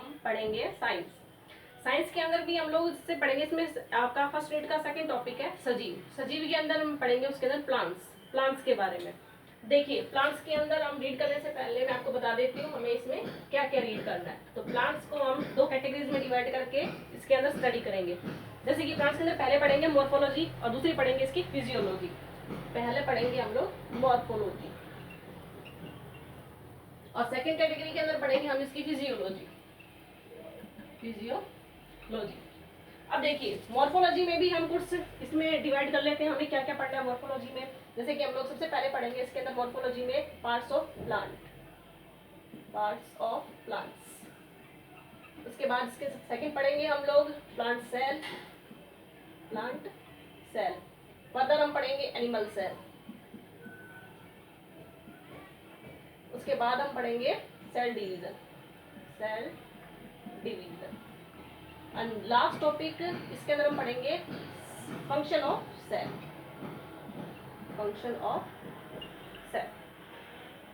हम पढ़ेंगे science. Science के अंदर भी हम लोग इससे पढ़ेंगे, इसमें आपका फर्स्ट यूनिट का सेकंड टॉपिक है सजीव। सजीव के अंदर हम पढ़ेंगे उसके अंदर प्लांट्स के बारे में। देखिए प्लांट्स के अंदर हम रीड करने से पहले मैं आपको बता देती हूँ हमें इसमें क्या क्या रीड करना है। तो प्लांट्स को हम दो कैटेगरीज में डिवाइड करके इसके अंदर स्टडी करेंगे। जैसे कि प्लांट्स के अंदर पहले पढ़ेंगे मॉर्फोलॉजी और दूसरी पढ़ेंगे इसकी फिजियोलॉजी। पहले पढ़ेंगे हम लोग मॉर्फोलॉजी और सेकेंड कैटेगरी के अंदर पढ़ेंगे हम इसकी फिजियोलॉजी। अब देखिए मॉर्फोलॉजी में भी हम कुछ इसमें डिवाइड कर लेते हैं, हमें क्या क्या पढ़ना है मॉर्फोलॉजी में। जैसे कि हम लोग सबसे पहले पढ़ेंगे इसके अंदर मॉर्फोलॉजी में पार्ट्स ऑफ प्लांट्स। उसके बाद इसके सेकंड पढ़ेंगे हम लोग प्लांट सेल। फर्दर हम पढ़ेंगे एनिमल सेल। उसके बाद हम पढ़ेंगे cell division and last topic इसके अंदर हम पढ़ेंगे फंक्शन ऑफ सेल।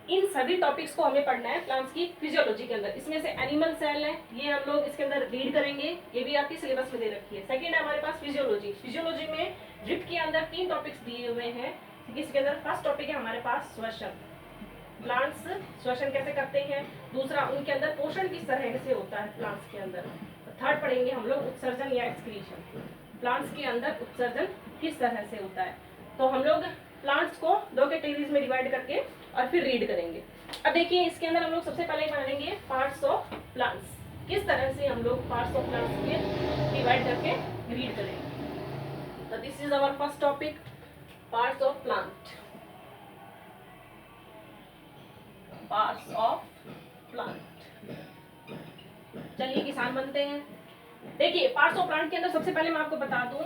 इन सभी टॉपिक्स को हमें पढ़ना है प्लांट्स की फिजियोलॉजी के अंदर। इसमें से एनिमल सेल है, ये हम लोग इसके अंदर रीड करेंगे, ये भी आपकी सिलेबस में दे रखी है। सेकंड है हमारे पास फिजियोलॉजी में ड्रिप के अंदर 3 टॉपिक्स दिए हुए हैं। इसके अंदर फर्स्ट टॉपिक है हमारे पास श्वसन, प्लांट्स श्वसन कैसे करते हैं। दूसरा उनके अंदर पोषण किस तरह से होता है प्लांट्स के अंदर। थर्ड पढ़ेंगे हम लोग उत्सर्जन या एक्सक्रीशन, प्लांट्स के अंदर उत्सर्जन किस तरह से होता है। तो हम लोग प्लांट्स को दो कैटेगरीज में डिवाइड करके और फिर रीड करेंगे। अब देखिए इसके अंदर हम लोग सबसे पहले पढ़ेंगे पार्ट्स ऑफ प्लांट्स, किस तरह से हम लोग पार्ट्स ऑफ प्लांट्स के डिवाइड करके रीड करेंगे। तो this is our first topic, parts of plant. चलिए किसान बनते हैं। देखिए पार्ट्स ऑफ प्लांट के अंदर सबसे पहले मैं आपको बता दूं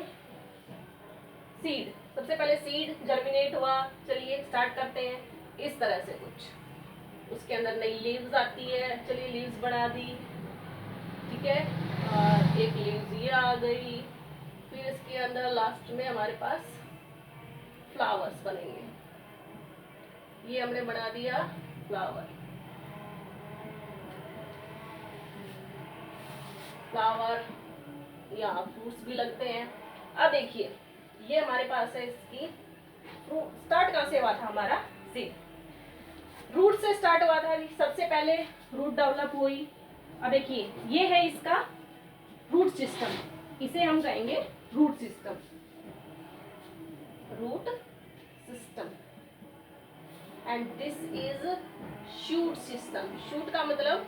सीड। सबसे पहले सीड जर्मिनेट हुआ, चलिए स्टार्ट करते हैं इस तरह से कुछ। उसके अंदर नई लीव्स आती है, चलिए लीव्स बढ़ा दी, ठीक है, और एक लीव्स ये आ गई। फिर इसके अंदर लास्ट में हमारे पास फ्लावर्स बनेंगे, ये हमने बना दिया फ्लावर यहाँ फ्रूट्स भी लगते हैं। अब देखिए ये हमारे पास है इसकी स्टार्ट कहाँ से हुआ था हमारा सीड, रूट से स्टार्ट हुआ था। सबसे पहले रूट डेवलप हुई। अब देखिए ये है इसका रूट सिस्टम, इसे हम कहेंगे root system and this is shoot system. Shoot का मतलब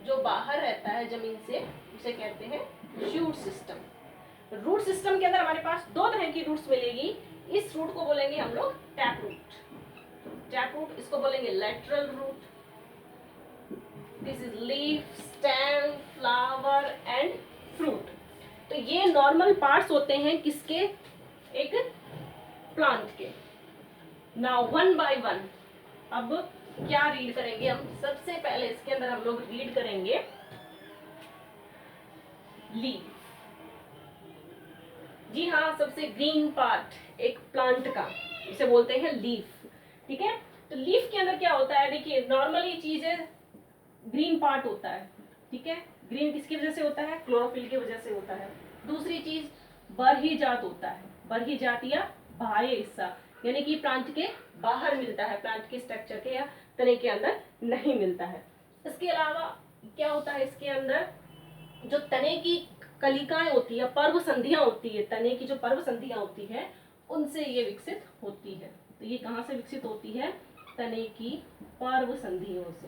जो बाहर रहता है जमीन से उसे कहते हैं शूट सिस्टम। रूट सिस्टम के अंदर हमारे पास 2 तरह की रूट्स मिलेगी। इस रूट को बोलेंगे हम लोग टैप रूट, इसको बोलेंगे lateral root. This is leaf, stem, flower and fruit. तो ये नॉर्मल पार्ट्स होते हैं किसके, एक प्लांट के। नाउ वन बाय वन अब क्या रीड करेंगे हम। सबसे पहले इसके अंदर हम लोग रीड करेंगे लीफ। जी हाँ, सबसे ग्रीन पार्ट एक प्लांट का उसे बोलते हैं लीफ, ठीक है। तो लीफ के अंदर क्या होता है, देखिए नॉर्मली चीजें ग्रीन पार्ट होता है, ठीक है। ग्रीन किसकी वजह से होता है, क्लोरोफिल की वजह से होता है। दूसरी चीज बरही जात होता है, बरही जात या बाह्य हिस्सा, यानी कि प्लांट के बाहर मिलता है, प्लांट के स्ट्रक्चर के या तने के अंदर नहीं मिलता है। इसके अलावा क्या होता है, इसके अंदर जो तने की कलिकाएं होती है, पर्व संधियां होती है, तने की जो पर्व संधियां होती है उनसे ये विकसित होती है। तो ये कहाँ से विकसित होती है, तने की पर्व संधियों से,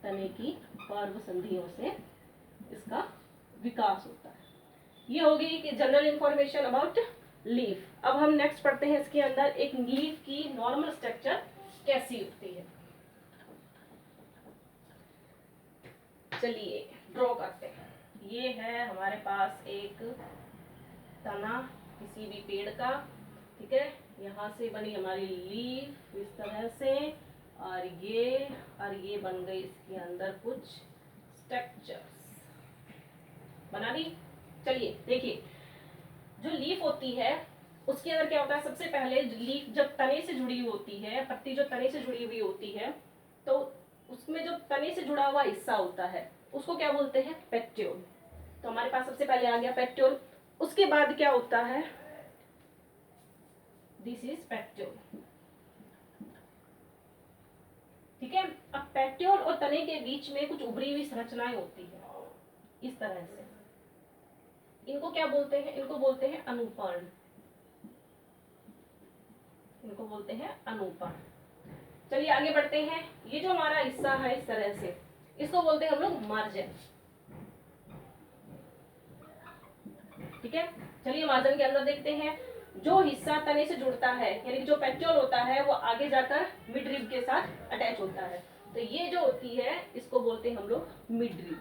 तने की पर्व संधियों से इसका विकास होता है। ये हो गई कि जनरल इंफॉर्मेशन अबाउट लीफ। अब हम नेक्स्ट पढ़ते हैं इसके अंदर एक लीफ की नॉर्मल स्ट्रक्चर कैसी होती है। चलिए ड्रॉ करते हैं। ये है हमारे पास एक तना किसी भी पेड़ का, ठीक है। यहाँ से बनी हमारी लीफ इस तरह से, और ये बन गई इसके अंदर कुछ स्ट्रक्चर्स बना दी। चलिए देखिए जो लीफ होती है उसके अंदर क्या होता है, सबसे पहले लीफ जब तने से जुड़ी हुई होती है, पत्ती जो तने से जुड़ी हुई होती है, तो उसमें जो तने से जुड़ा हुआ हिस्सा होता है उसको क्या बोलते हैं, पेट्योल। तो हमारे पास सबसे पहले आ गया पेट्योल। उसके बाद क्या होता है, दिस इज पेट्योल। ठीक है। अब पेट्योल और तने के बीच में कुछ उभरी हुई संरचनाएं होती है इस तरह से। इनको क्या बोलते हैं, इनको बोलते हैं अनुपर्ण। इनको बोलते हैं अनुपर्ण। चलिए आगे बढ़ते हैं। ये जो हमारा हिस्सा है इस तरह से, इसको बोलते हैं हम लोग मार्जिन। ठीक है। चलिए मार्जिन के अंदर देखते हैं। जो हिस्सा तने से जुड़ता है, यानी जो पेट्योल होता है, वो आगे जाकर मिड रिब के साथ अटैच होता है। तो ये जो होती है इसको बोलते हैं हम लोग मिड रिब।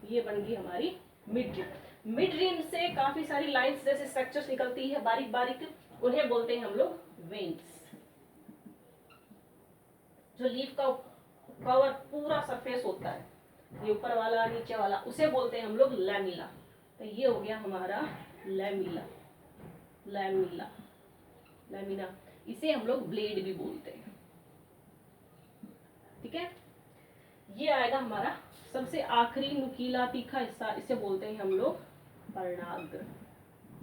ये बन गई हमारी मिड रिब। मिड रिब से काफी सारी लाइंस जैसे स्ट्रक्चर्स निकलती है बारीक बारीक, उन्हें बोलते हैं हम लोग वेन्स। जो लीफ का कवर पूरा सरफेस होता है, ये ऊपर वाला नीचे वाला, उसे बोलते हैं हम लोग लैमिला। तो ये हो गया हमारा लैमिला, लैमिला, लैमिना। इसे हम लोग ब्लेड भी बोलते हैं। ठीक है। ये आएगा हमारा सबसे आखिरी नुकीला तीखा हिस्सा, इसे बोलते हैं हम लोग पर्णाग्र।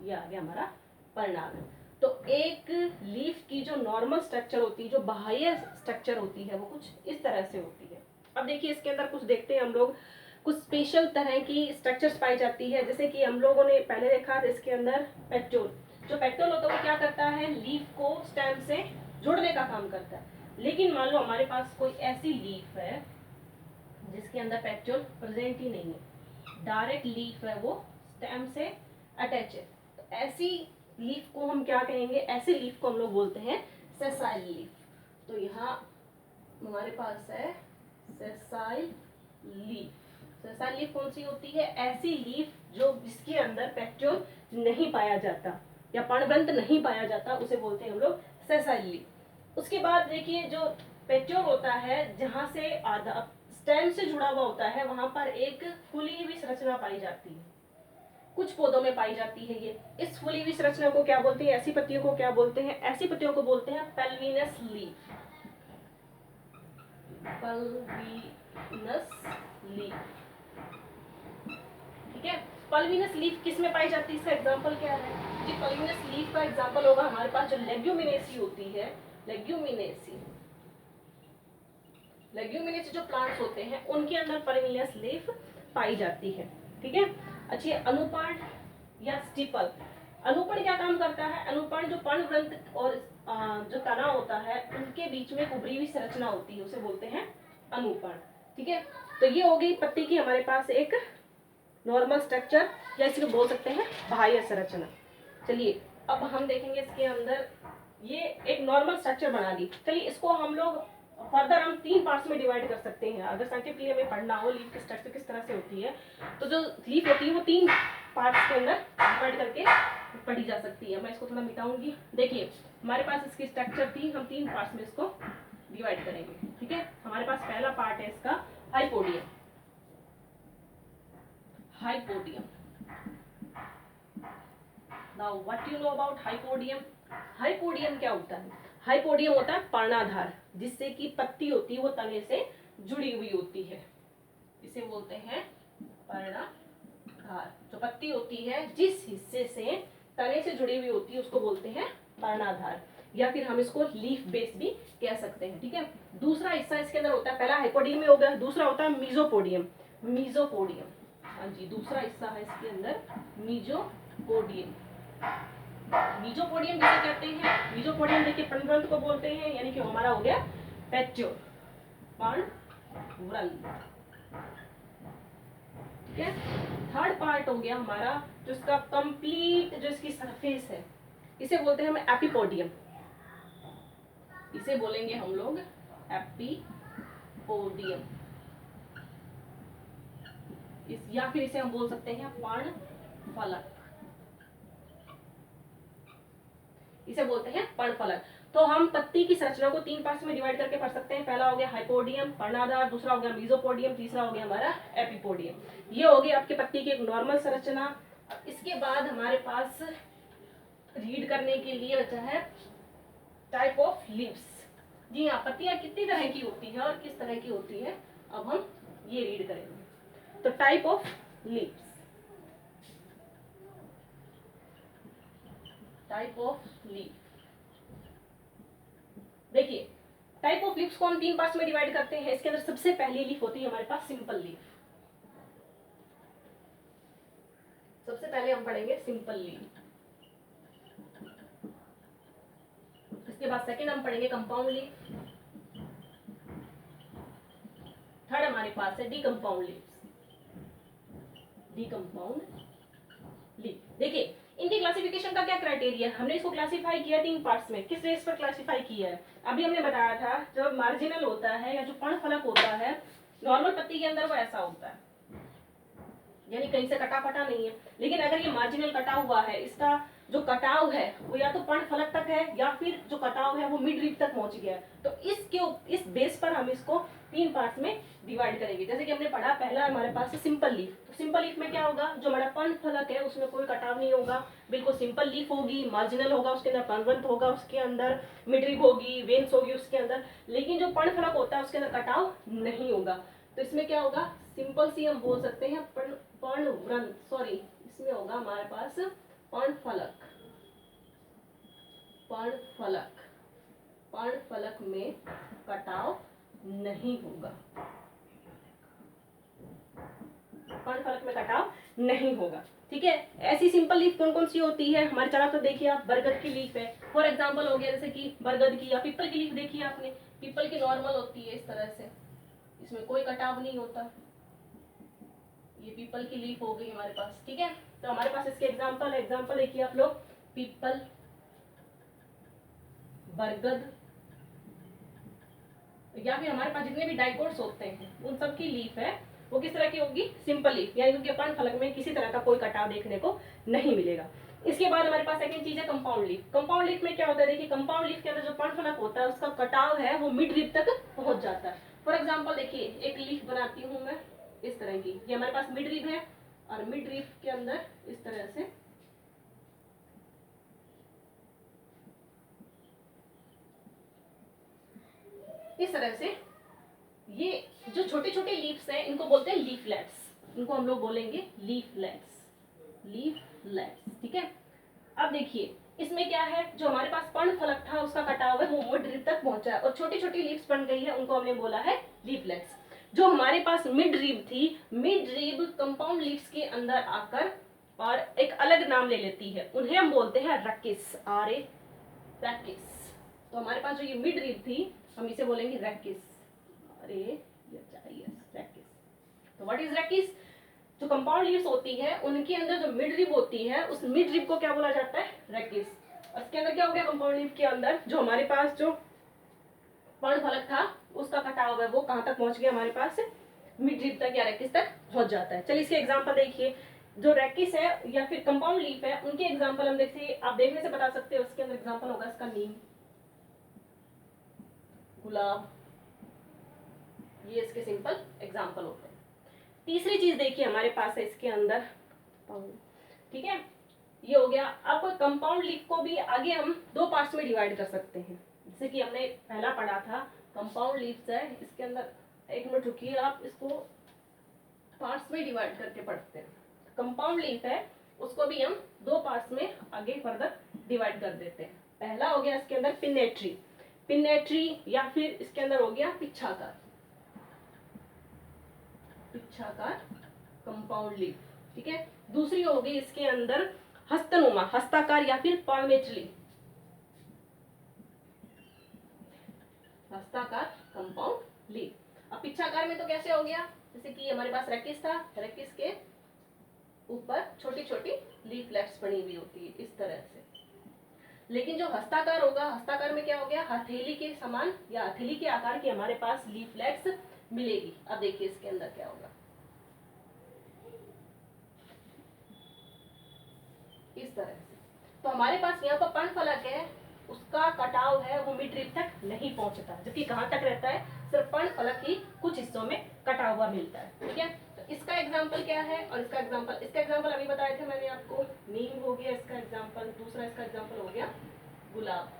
ये आ गया हमारा पर्णाग्र। तो एक लीफ की जो नॉर्मल स्ट्रक्चर होती है, जो बाह्य स्ट्रक्चर होती है, वो कुछ इस तरह से होती है। अब देखिए इसके अंदर कुछ देखते हैं हम लोग, कुछ स्पेशल तरह की स्ट्रक्चर्स पाई जाती है। जैसे कि हम लोगों ने पहले देखा था इसके अंदर पेट्योल। जो पेट्योल होता है वो क्या करता है, लीफ को स्टेम से जोड़ने का काम करता है। लेकिन मान लो हमारे पास कोई ऐसी लीफ है जिसके अंदर पेट्योल प्रेजेंट ही नहीं है, डायरेक्ट लीफ है, वो स्टेम से अटैच है, तो ऐसी लीफ को हम क्या कहेंगे, ऐसी लीफ को हम लोग बोलते हैं सेसाइल लीफ। तो यहाँ हमारे पास है सेसाइल लीफ। सेसाइल लीफ कौन सी होती है, ऐसी लीफ जो जिसके अंदर पेट्योल नहीं पाया जाता या पर्णग्रंथ नहीं पाया जाता, उसे बोलते हैं हम लोग सेसाइल लीफ। उसके बाद देखिए जो पेट्योल होता है, जहां से आधा स्टेम से जुड़ा हुआ होता है, वहां पर एक फूली हुई संरचना पाई जाती है, कुछ पौधों में पाई जाती है ये। इस फूली हुई संरचना को क्या बोलते हैं, ऐसी पत्तियों को क्या बोलते हैं, ऐसी पत्तियों को बोलते हैं पेल्विनस लीफ। Pulvinus leaf. ठीक है। पल्विनस लीफ किस में पाई जाती है, इसका एग्जांपल क्या है जी, पल्विनस लीफ का एग्जांपल होगा हमारे पास जो लेग्यूमिनेसी होती है, लेग्यूमिनेसी। लेग्यूमिनेसी जो प्लांट्स होते हैं उनके अंदर पल्विनस लीफ पाई जाती है। ठीक है। अच्छा, अनुपर्ण या स्टिपल। अनुपर्ण क्या काम करता है, अनुपर्ण जो पर्णग्रंथ और जो तना होता है उनके बीच में उभरी हुई संरचना होती है, उसे बोलते हैं अनुपर्ण। ठीक है। तो ये हो गई पत्ती की हमारे पास एक नॉर्मल स्ट्रक्चर, या इसे बोल सकते हैं बाह्य संरचना। चलिए अब हम देखेंगे इसके अंदर ये एक नॉर्मल स्ट्रक्चर बना दी। चलिए इसको हम लोग फर्दर हम 3 पार्ट्स में डिवाइड कर सकते हैं। अगर साइंटिफिकली हमें पढ़ना हो लीफ की स्ट्रक्चर किस तरह से होती है, तो जो लीफ होती है वो 3 पार्ट्स के अंदर डिवाइड करके पढ़ी जा सकती है। मैं इसको थोड़ा मिटाऊंगी। देखिए हमारे पास इसकी स्ट्रक्चर थी, हम 3 पार्ट्स में इसको डिवाइड करेंगे। ठीक है। हमारे पास पहला पार्ट है इसका hypodium. Hypodium. Now what you know about hypodium. Hypodium क्या होता है, हाइपोडियम होता है पर्णाधार, जिससे कि पत्ती होती है वो तने से जुड़ी हुई होती है, इसे बोलते हैं पर्णाधार। जो पत्ती होती है जिस हिस्से से तने से जुड़ी हुई होती है उसको बोलते हैं पर्णाधार, या फिर हम इसको लीफ बेस भी कह सकते हैं। ठीक है। दूसरा हिस्सा इसके अंदर होता है, पहला हाइपोडियम में हो गया, दूसरा होता है मीजोपोडियम। मीजोपोडियम, हाँ जी, दूसरा हिस्सा है इसके अंदर मीजोपोडियम। मीजोपोडियम जिसे कहते हैं, मीजोपोडियम देखिए पर्णग्रंथ को बोलते हैं, यानी कि हमारा हो गया पेट्योल, पर्णग्रंथ। ठीक है। थर्ड पार्ट हो गया हमारा जो इसका कंप्लीट जो इसकी सरफेस है, इसे बोलते हैं हम एपिपोडियम। इसे बोलेंगे हम लोग एपिपोडियम, या फिर इसे हम बोल सकते हैं पर्णफलक, इसे बोलते हैं पर्णफलक। तो हम पत्ती की संरचना को 3 पार्ट्स में डिवाइड करके पढ़ सकते हैं। पहला हो गया हाइपोडियम, पर्णाधार, दूसरा हो गया मीजोपोडियम, तीसरा हो गया हमारा एपिपोडियम। ये हो गई आपके पत्ती की एक नॉर्मल संरचना। इसके बाद हमारे पास रीड करने के लिए बचा है टाइप ऑफ लीव्स। जी हाँ, पत्तियां कितनी तरह की होती है और किस तरह की होती है अब हम ये रीड करेंगे। तो type of leaves, type of leaf, देखिए टाइप ऑफ लीव्स को हम 3 पार्ट्स में डिवाइड करते हैं। इसके अंदर सबसे पहली लीफ होती है हमारे पास सिंपल लीफ। सबसे पहले हम पढ़ेंगे सिंपल लीफ। इसके बाद सेकंड हम पढ़ेंगे कंपाउंड लीफ। थर्ड हमारे पास है डीकंपाउंड लीव्स, डीकंपाउंड लीफ। देखिए इनकी क्लासिफिकेशन का क्या क्राइटेरिया है, हमने इसको क्लासिफाई किया 3 पार्ट्स में। किस बेस पर क्लासिफाई किया है, अभी हमने बताया था जब मार्जिनल होता है या जो पर्णफलक होता है नॉर्मल पत्ती के अंदर वो ऐसा होता है, यानी कहीं से कटा फटा नहीं है। लेकिन अगर ये मार्जिनल कटा हुआ है, इसका जो कटाव है वो या तो पर्णफलक तक है या फिर जो कटाव है वो मिड रीप तक पहुंच गया है, तो इस बेस पर हम इसको 3 पार्ट्स में डिवाइड करेंगे। जैसे कि हमने पढ़ा, पहला हमारे पास है सिंपल लीफ। तो सिंपल लीफ में क्या होगा, जो हमारा पर्णफलक है उसमें कोई कटाव नहीं होगा, बिल्कुल सिंपल लीफ होगी, मार्जिनल होगा, उसके अंदर पर्णवंत होगा, उसके अंदर मिड रीप होगी, वेन्स होगी उसके अंदर। लेकिन जो पर्णफलक होता है उसके अंदर कटाव नहीं होगा। तो इसमें क्या होगा, सिंपल सी हम बोल सकते हैं पर्णवृंत, सॉरी इसमें होगा हमारे पास पर्णफलक, पर्णफलक, पर्णफलक में कटाव नहीं होगा, पर्णफलक में कटाव नहीं होगा। ठीक है, ऐसी सिंपल लीफ कौन कौन सी होती है हमारे चारा, तो देखिए आप बरगद की लीफ है फॉर एग्जांपल हो गया, जैसे कि बरगद की, या पीपल की लीफ देखी आपने, पीपल की नॉर्मल होती है इस तरह से, इसमें कोई कटाव नहीं होता। ये पीपल की लीफ हो गई हमारे पास। ठीक है, तो हमारे पास इसके एग्जांपल देखिए आप लोग, पीपल, बरगद, या फिर हमारे पास जितने भी डाइकोट्स होते हैं उन सब की लीफ है वो किस तरह की होगी, सिंपल लीफ, यानी उनके पर्णफलक में किसी तरह का कोई कटाव देखने को नहीं मिलेगा। इसके बाद हमारे पास सेकंड चीज है कंपाउंड लीफ। कंपाउंड लीफ में क्या होता है, देखिए कंपाउंड लीफ के अंदर जो पर्णफलक होता है उसका कटाव है वो मिड रीप तक पहुंच जाता है। फॉर एग्जाम्पल देखिए एक लीफ बनाती हूँ मैं इस तरह की, ये हमारे पास मिड रीप है और मिड रीप के अंदर इस तरह से इस तरह से ये जो छोटे छोटे लीव्स हैं इनको बोलते हैं लीफलेट्स, इनको हम लोग बोलेंगे लीफलेट्स, लीफलेट्स। ठीक है, अब देखिए इसमें क्या है, जो हमारे पास पर्णफलक था उसका कटाव है वो मिड रीप तक पहुंचा है और छोटी छोटी लीव्स बन गई है, उनको हमने बोला है लीफलेट्स। जो हमारे पास मिड रीप थी, मिड रीप कंपाउंड लीव्स के अंदर आकर और एक अलग नाम ले लेती है, उन्हें हम बोलते हैं रैकिस, आर-ए, रैकिस। तो हमारे पास जो ये मिड रीप थी हम इसे बोलेंगे रैकिस, रैकिस। तो व्हाट इज रैकिस, जो कंपाउंड लीव्स होती है उनके अंदर जो मिड रिब होती है उस मिड रिब को क्या बोला जाता है, रैकिस। और इसके अंदर क्या हो गया, कंपाउंड लीव के अंदर जो हमारे पास जो पर्णफलक था उसका कटाव है वो कहां तक पहुंच गया, हमारे पास मिड रिब तक या रैकिस तक पहुंच जाता है। चलिए इसके एग्जांपल देखिए, जो रैकिस है या फिर कंपाउंड लीफ है उनके एग्जांपल हम देखिए, आप देखने से बता सकते हो। उसके अंदर एग्जांपल होगा इसका नीम, गुलाब, ये इसके सिंपल एग्जांपल होते हैं। तीसरी चीज देखिए हमारे पास है इसके अंदर, ठीक है, ये हो गया। अब कंपाउंड लीफ को भी आगे हम 2 पार्ट्स में डिवाइड कर सकते हैं, जैसे कि हमने पहला पढ़ा था कंपाउंड लीव्स है, इसके अंदर एक मिनट रुकिए, आप इसको पार्ट्स में डिवाइड करके पढ़ते हैं। कंपाउंड लीफ है उसको भी हम 2 पार्ट्स में आगे फर्दर डिवाइड कर देते हैं। पहला हो गया इसके अंदर पिनेट्री, पिनेट्री या फिर इसके अंदर हो गया पिच्छाकार, पिच्छाकार कंपाउंड लीफ। ठीक है, दूसरी हो गई इसके अंदर हस्तनुमा, हस्ताकार या फिर पाल्मेट्री, हस्ताकार कंपाउंड लीफ। अब पिच्छाकार में तो कैसे हो गया, जैसे कि हमारे पास रैकिस था, रैकिस के ऊपर छोटी छोटी लीफलेट्स बनी हुई होती है इस तरह से। लेकिन जो हस्ताकार होगा, हस्ताकार में क्या हो गया, हथेली के समान या हथेली के आकार की हमारे पास लीफलेट्स मिलेगी। अब देखिए इसके अंदर क्या होगा, इस तरह से। तो हमारे पास यहाँ पर पर्णफलक है, उसका कटाव है वो मिड रीप तक नहीं पहुंचता, जबकि कहाँ तक रहता है, सिर्फ पर्णफलक ही कुछ हिस्सों में कटा हुआ मिलता है। ठीक है, तो इसका एग्जाम्पल क्या है और इसका एग्जाम्पल अभी बताए थे मैंने आपको, नीम हो गया इसका एग्जाम्पल, दूसरा इसका एग्जाम्पल हो गया गुलाब।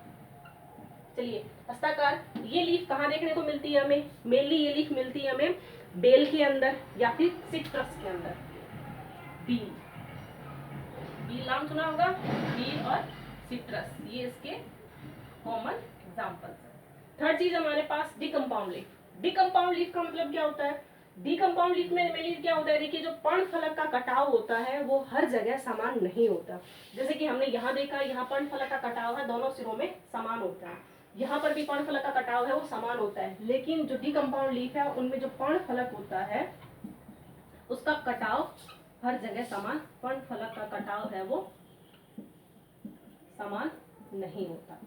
चलिए हस्ताकार, ये लीफ कहाँ देखने को मिलती है हमें, मेनली ये लीफ मिलती है हमें बेल के अंदर या फिर सिट्रस के अंदर। बील, बील नाम सुना होगा, बील और सिट्रस, ये इसके कॉमन एग्जाम्पल्स हैं। थर्ड चीज हमारे पास डिकम्पाउंड लीफ। डिकम्पाउंड लीफ का मतलब क्या होता है? डिकम्पाउंड लीफ में मेनली क्या होता है, देखिए जो पर्णफलक का कटाव होता है वो हर जगह समान नहीं होता। जैसे कि हमने यहाँ देखा, यहाँ पर्णफलक का कटाव है, दोनों सिरों में समान होता है। यहाँ पर भी पर्णफलक का कटाव है, वो समान होता है। लेकिन जो डिकम्पाउंड लीफ है उनमें जो पर्णफलक होता है उसका कटाव हर जगह समान, पर्णफलक का कटाव है वो समान नहीं होता।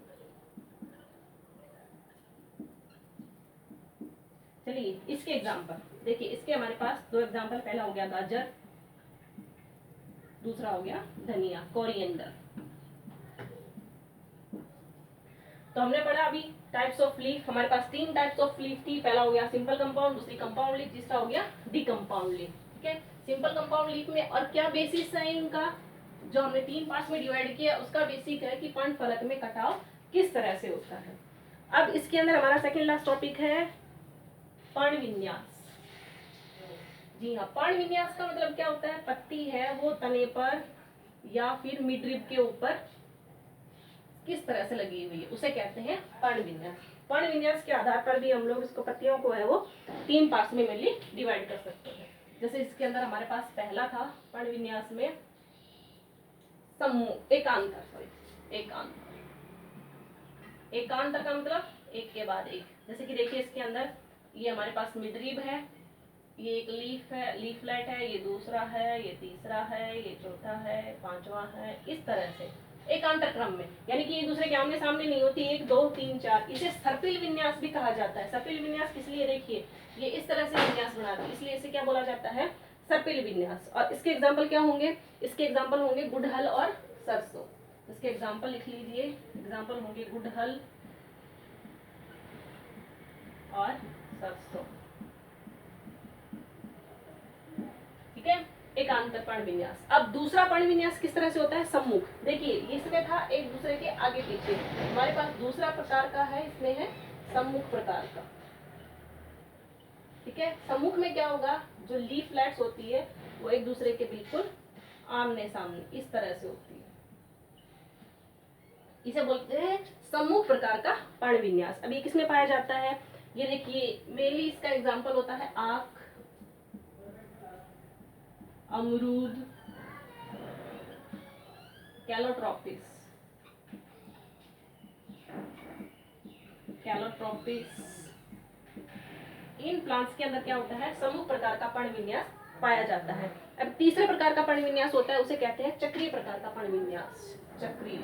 चलिए इसके एग्जाम्पल देखिए। इसके हमारे पास दो एग्जाम्पल, पहला हो गया गाजर, दूसरा हो गया धनिया, कोरिएंडर। तो हमने पढ़ा अभी टाइप्स ऑफ लीफ। हमारे पास 3 टाइप्स ऑफ लीफ थी। पहला हो गया सिंपल कंपाउंड, दूसरी कंपाउंड लीफ, तीसरा हो गया डिकम्पाउंड लीफ। ठीक है, सिंपल कंपाउंड लीफ में और क्या बेसिस है इनका, जो हमने 3 पार्ट्स में डिवाइड किया उसका बेसिक है कि पर्णफलक में कटाव किस तरह से होता है। अब इसके अंदर हमारा सेकेंड लास्ट टॉपिक है पर्ण विन्यास। जी हाँ, पर्ण विन्यास का मतलब क्या होता है, पत्ती है वो तने पर या फिर मिडरिब के ऊपर किस तरह से लगी हुई है, उसे कहते हैं पर्ण विन्यास। पर्ण विन्यास के आधार पर भी हम लोग इसको पत्तियों को है वो 3 पार्ट्स में मेनली डिवाइड कर सकते हैं। जैसे इसके अंदर हमारे पास पहला था पर्ण विन्यास में समूह, एकांतर, सॉरी एकांतर। एकांतर का मतलब एक के बाद एक। जैसे कि देखिए इसके अंदर ये हमारे पास मिडरिब है, ये एक लीफ है, लीफलेट है, ये दूसरा है, ये तीसरा है, ये चौथा है, पांचवा है, इस तरह से एकांतर क्रम में, यानी कि एक दूसरे के आमने सामने नहीं होती, 1 2 3 4। इसे सर्पिल विन्यास भी कहा जाता है। सर्पिल विन्यास किस लिए, देखिए ये इस तरह से विन्यास बनाती है, इसलिए इसे क्या बोला जाता है, सर्पिल विन्यास। और इसके एग्जाम्पल क्या होंगे, इसके एग्जाम्पल होंगे गुड़हल और सरसों। इसके एग्जाम्पल लिख लीजिए, एग्जाम्पल होंगे गुड़हल और सरसों। ठीक है, एकांतर पर्ण विन्यास। अब दूसरा पर्ण विन्यास किस तरह से होता है, सम्मुख। देखिए इसमें था एक दूसरे के आगे पीछे, हमारे पास दूसरा प्रकार का है, इसमें है सम्मुख प्रकार का। ठीक है, सम्मुख में क्या होगा, जो लीफलेट्स होती है वो एक दूसरे के बिल्कुल आमने सामने इस तरह से होती है, इसे बोलते हैं सम्मुख प्रकार का पर्ण विन्यास। अब ये किसमें पाया जाता है, ये देखिए मेनली इसका एग्जाम्पल होता है आख, अमरूद, कैलोट्रोपिस, इन प्लांट्स के अंदर क्या होता है, सम्मुख प्रकार का पर्ण विन्यास पाया जाता है। अब तीसरे प्रकार का पर्ण विन्यास होता है, उसे कहते हैं चक्रीय प्रकार का पर्ण विन्यास। चक्रीय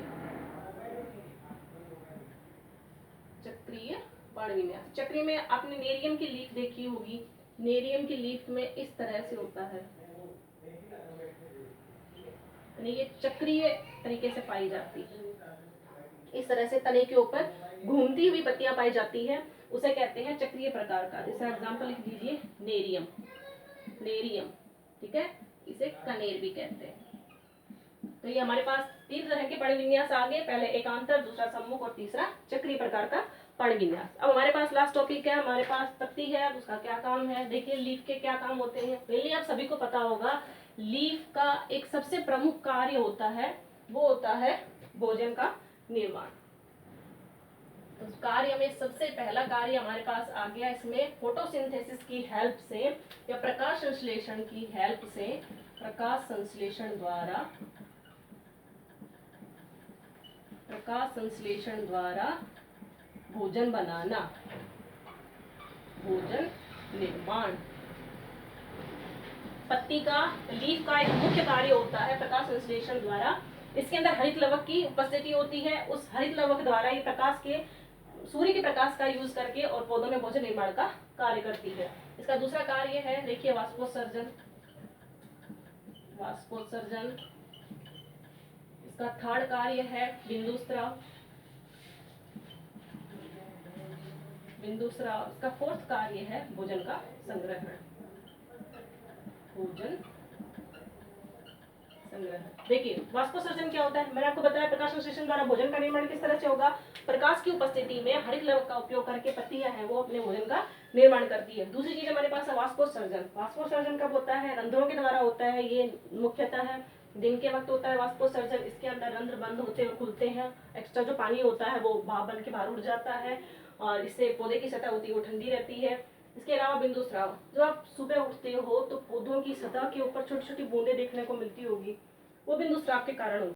पर्ण विन्यास। चक्रीय में आपने नेरियम की लीफ देखी होगी, नेरियम की लीफ में इस तरह से होता है, ये चक्रीय तरीके से पाई जाती है। इस तरह से तने के ऊपर घूमती हुई पत्तियां पाई जाती है, उसे कहते हैं चक्रीय प्रकार का। जैसे एग्जांपल लिख दीजिए, नेरियम, नेरियम। ठीक है, इसे कनेर भी कहते हैं। तो ये हमारे पास 3 तरह के पर्ण विन्यास आ गए, पहले एकांतर, दूसरा सम्मुख और तीसरा चक्रीय प्रकार का पर्ण विन्यास। अब हमारे पास लास्ट टॉपिक है, हमारे पास पत्ती है, उसका क्या काम है। देखिए लीफ के क्या काम होते हैं, पहले आप सभी को पता होगा लीफ का एक सबसे प्रमुख कार्य होता है, वो होता है भोजन का निर्माण। तो कार्य में सबसे पहला कार्य हमारे पास आ गया, इसमें फोटोसिंथेसिस की हेल्प से या प्रकाश संश्लेषण की हेल्प से, प्रकाश संश्लेषण द्वारा भोजन बनाना, भोजन निर्माण। पत्ती का, लीफ का एक मुख्य कार्य होता है प्रकाश संश्लेषण द्वारा। इसके अंदर हरित लवक की उपस्थिति होती है, उस हरित लवक द्वारा ये प्रकाश के, सूर्य के प्रकाश का यूज करके और पौधों में भोजन निर्माण का कार्य करती है। इसका दूसरा कार्य है, देखिए वाष्पोत्सर्जन, वाष्पोत्सर्जन। इसका थर्ड कार्य है बिंदुस्राव, बिंदुस्राव। इसका फोर्थ कार्य है भोजन का संग्रहण, भोजन संग्रहण। देखिए वाष्पोत्सर्जन क्या होता है, मैंने आपको बताया प्रकाश संश्लेषण द्वारा भोजन का निर्माण किस तरह से होगा, प्रकाश की उपस्थिति में हरित लवक का उपयोग करके पत्तियां हैं वो अपने भोजन का निर्माण करती है। दूसरी चीज हमारे पास है वाष्पोत्सर्जन। वाष्पोत्सर्जन कब होता है? रंध्रों के द्वारा होता है। ये मुख्यतः है दिन के वक्त होता है वाष्पोत्सर्जन। इसके अंदर रंध्र बंद होते और खुलते हैं, एक्स्ट्रा जो पानी होता है वो भाप बन के बाहर उड़ जाता है और इससे पौधे की सतह होती है वो ठंडी रहती है। इसके अलावा बिंदु स्राव, जब आप सुबह उठते हो तो पौधों की सतह के ऊपर छोटी छोटी बूंदें देखने को मिलती होगी, वो बिंदु स्राव के कारण होगी।